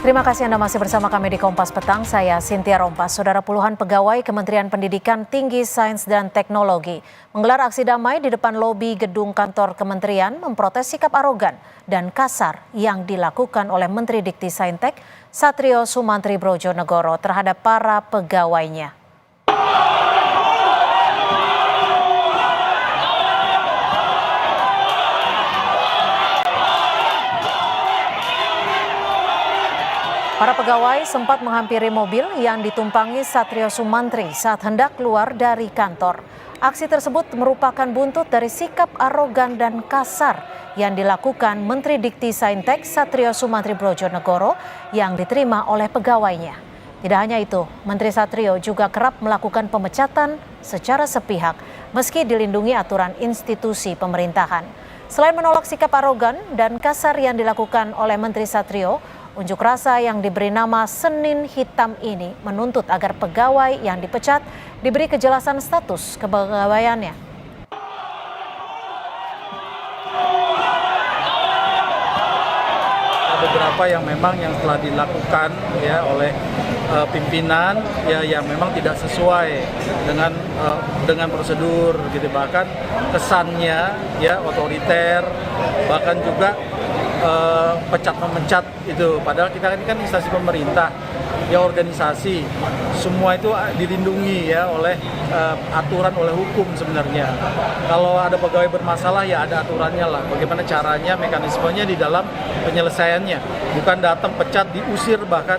Terima kasih Anda masih bersama kami di Kompas Petang. Saya Cynthia Rompas. Saudara, puluhan pegawai Kementerian Pendidikan Tinggi, Sains dan Teknologi menggelar aksi damai di depan lobi gedung kantor kementerian memprotes sikap arogan dan kasar yang dilakukan oleh Menteri Dikti Saintek Satrio Sumantri Brodjonegoro terhadap para pegawainya. Para pegawai sempat menghampiri mobil yang ditumpangi Satrio Sumantri saat hendak keluar dari kantor. Aksi tersebut merupakan buntut dari sikap arogan dan kasar yang dilakukan Menteri Dikti Saintek Satrio Sumantri Brodjonegoro yang diterima oleh pegawainya. Tidak hanya itu, Menteri Satrio juga kerap melakukan pemecatan secara sepihak meski dilindungi aturan institusi pemerintahan. Selain menolak sikap arogan dan kasar yang dilakukan oleh Menteri Satrio, unjuk rasa yang diberi nama Senin Hitam ini menuntut agar pegawai yang dipecat diberi kejelasan status kepegawaiannya. Beberapa yang memang yang telah dilakukan ya oleh pimpinan ya yang memang tidak sesuai dengan prosedur gitu, bahkan kesannya ya otoriter, bahkan juga pecat-memecat itu, padahal kita ini kan instansi pemerintah ya, organisasi, semua itu dilindungi ya oleh aturan, oleh hukum sebenarnya. Kalau ada pegawai bermasalah ya ada aturannya lah, bagaimana caranya, mekanismenya di dalam penyelesaiannya, bukan datang pecat, diusir bahkan